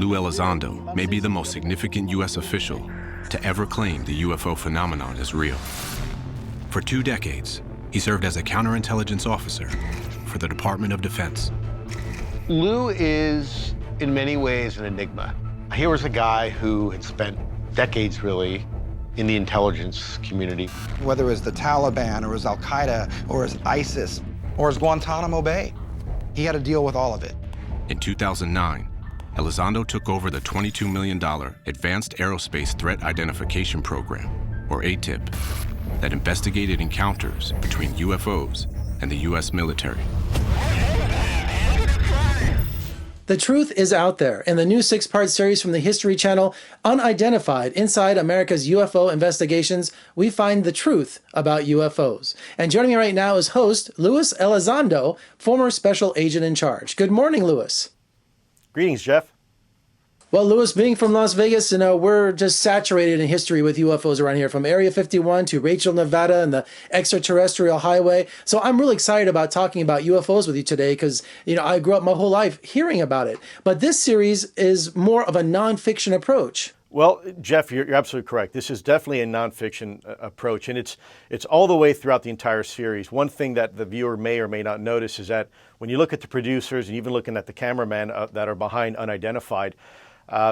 Luiz Elizondo may be the most significant U.S. official to ever claim the UFO phenomenon is real. For 2 decades, he served as a counterintelligence officer for the Department of Defense. Lou is, in many ways, an enigma. Here was a guy who had spent decades, really, in the intelligence community. Whether it was the Taliban, or it was Al-Qaeda, or it was ISIS, or it was Guantanamo Bay, he had to deal with all of it. In 2009, Elizondo took over the $22 million Advanced Aerospace Threat Identification Program, or ATIP, that investigated encounters between UFOs and the U.S. military. The truth is out there. In the new 6-part series from the History Channel, Unidentified, Inside America's UFO Investigations, we find the truth about UFOs. And joining me right now is host Luiz Elizondo, former special agent in charge. Good morning, Luiz. Greetings, Jeff. Well, Luiz, being from Las Vegas, we're just saturated in history with UFOs around here, from Area 51 to Rachel, Nevada, and the extraterrestrial highway. So I'm really excited about talking about UFOs with you today because, I grew up my whole life hearing about it. But this series is more of a nonfiction approach. Well, Jeff, you're absolutely correct. This is definitely a nonfiction approach, and it's all the way throughout the entire series. One thing that the viewer may or may not notice is that when you look at the producers and even looking at the cameraman that are behind Unidentified,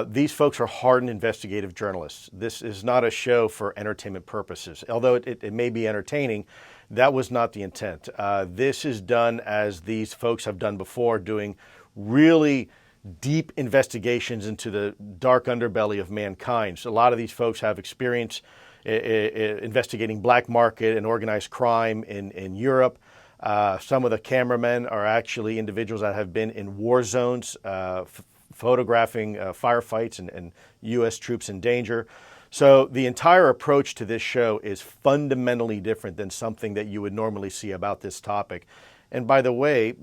these folks are hardened investigative journalists. This is not a show for entertainment purposes. Although it may be entertaining, that was not the intent. This is done as these folks have done before, doing really deep investigations into the dark underbelly of mankind. So a lot of these folks have experience investigating black market and organized crime in Europe. Some of the cameramen are actually individuals that have been in war zones, photographing firefights and U.S. troops in danger. So the entire approach to this show is fundamentally different than something that you would normally see about this topic. And by the way,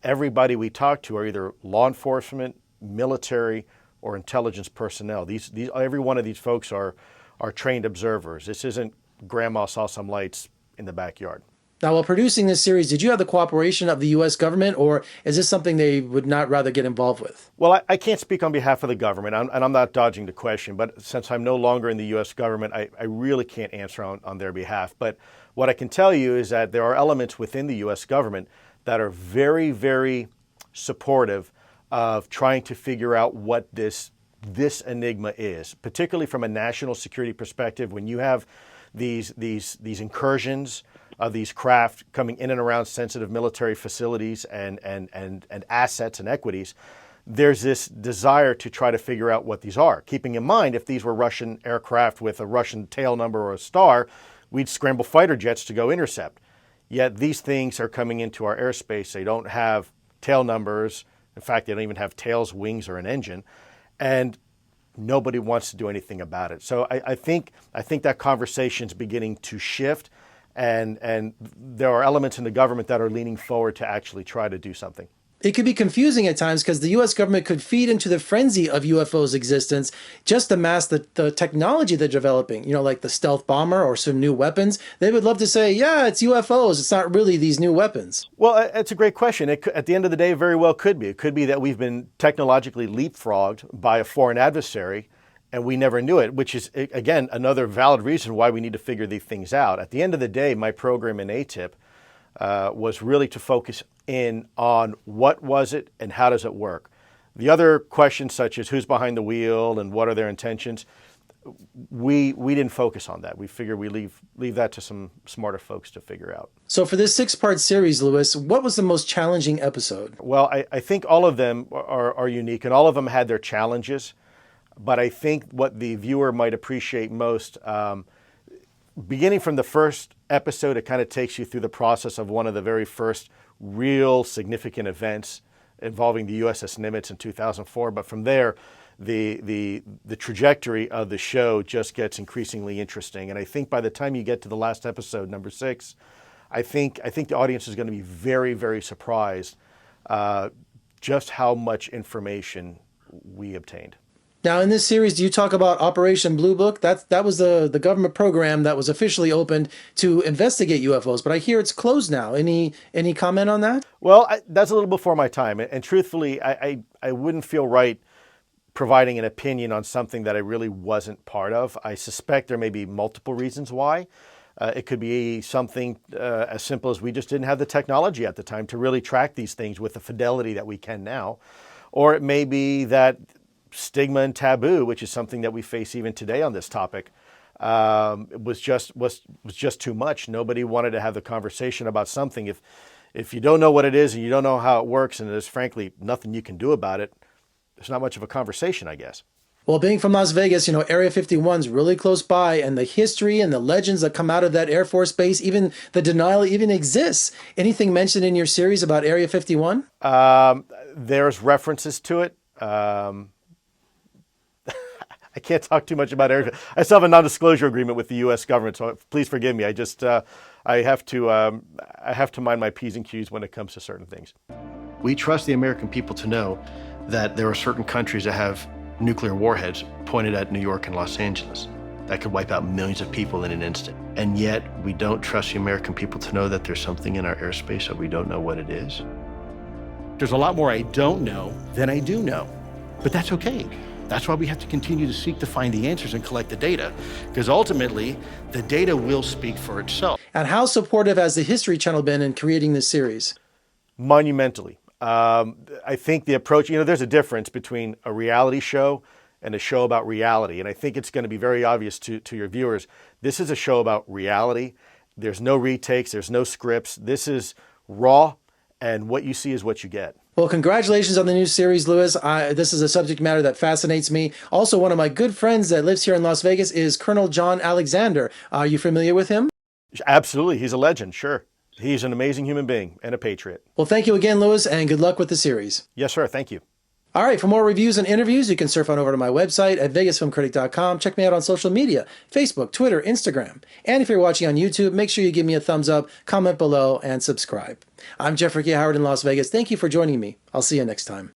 everybody we talk to are either law enforcement, military, or intelligence personnel. Every one of these folks are trained observers. This isn't grandma saw some lights in the backyard. Now, while producing this series, did you have the cooperation of the U.S. government, or is this something they would not rather get involved with? Well, I can't speak on behalf of the government, and I'm not dodging the question, but since I'm no longer in the U.S. government, I really can't answer on their behalf. But what I can tell you is that there are elements within the U.S. government that are very, very supportive of trying to figure out what this enigma is, particularly from a national security perspective. When you have these incursions of these craft coming in and around sensitive military facilities and assets and equities, there's this desire to try to figure out what these are. Keeping in mind, if these were Russian aircraft with a Russian tail number or a star, we'd scramble fighter jets to go intercept. Yet these things are coming into our airspace. They don't have tail numbers. In fact, they don't even have tails, wings, or an engine. And nobody wants to do anything about it. So I think that conversation's beginning to shift. And there are elements in the government that are leaning forward to actually try to do something. It could be confusing at times because the U.S. government could feed into the frenzy of UFOs' existence just to mask the technology they're developing, like the stealth bomber or some new weapons. They would love to say, yeah, it's UFOs. It's not really these new weapons. Well, it's a great question. At the end of the day, it very well could be. It could be that we've been technologically leapfrogged by a foreign adversary and we never knew it, which is, again, another valid reason why we need to figure these things out. At the end of the day, my program in ATIP was really to focus in on what was it and how does it work. The other questions, such as who's behind the wheel and what are their intentions, we didn't focus on that. We figured we leave that to some smarter folks to figure out. So for this 6-part series, Luiz, what was the most challenging episode? Well, I think all of them are unique, and all of them had their challenges. But I think what the viewer might appreciate most, beginning from the first episode, it kind of takes you through the process of one of the very first real significant events involving the USS Nimitz in 2004. But from there, the trajectory of the show just gets increasingly interesting. And I think by the time you get to the last episode, number 6, I think the audience is going to be very, very surprised just how much information we obtained. Now, in this series, do you talk about Operation Blue Book? That was the government program that was officially opened to investigate UFOs, but I hear it's closed now. Any comment on that? Well, that's a little before my time. And truthfully, I wouldn't feel right providing an opinion on something that I really wasn't part of. I suspect there may be multiple reasons why. It could be something as simple as we just didn't have the technology at the time to really track these things with the fidelity that we can now. Or it may be that stigma and taboo, which is something that we face even today on this topic, was just too much. Nobody wanted to have the conversation about something. If you don't know what it is and you don't know how it works, and there's frankly nothing you can do about it, there's not much of a conversation, I guess. Well, being from Las Vegas, Area 51 is really close by, and the history and the legends that come out of that Air Force base, even the denial even exists. Anything mentioned in your series about Area 51? There's references to it. I can't talk too much about Area. I still have a non-disclosure agreement with the U.S. government, so please forgive me. I have to mind my P's and Q's when it comes to certain things. We trust the American people to know that there are certain countries that have nuclear warheads pointed at New York and Los Angeles that could wipe out millions of people in an instant. And yet we don't trust the American people to know that there's something in our airspace that we don't know what it is. There's a lot more I don't know than I do know, but that's okay. That's why we have to continue to seek to find the answers and collect the data, because ultimately the data will speak for itself. And how supportive has the History Channel been in creating this series? Monumentally. I think the approach, there's a difference between a reality show and a show about reality. And I think it's going to be very obvious to your viewers. This is a show about reality. There's no retakes. There's no scripts. This is raw, and what you see is what you get. Well, congratulations on the new series, Luis. This is a subject matter that fascinates me. Also, one of my good friends that lives here in Las Vegas is Colonel John Alexander. Are you familiar with him? Absolutely. He's a legend, sure. He's an amazing human being and a patriot. Well, thank you again, Luis, and good luck with the series. Yes, sir. Thank you. All right, for more reviews and interviews, you can surf on over to my website at vegasfilmcritic.com. Check me out on social media, Facebook, Twitter, Instagram. And if you're watching on YouTube, make sure you give me a thumbs up, comment below, and subscribe. I'm Jeffrey K. Howard in Las Vegas. Thank you for joining me. I'll see you next time.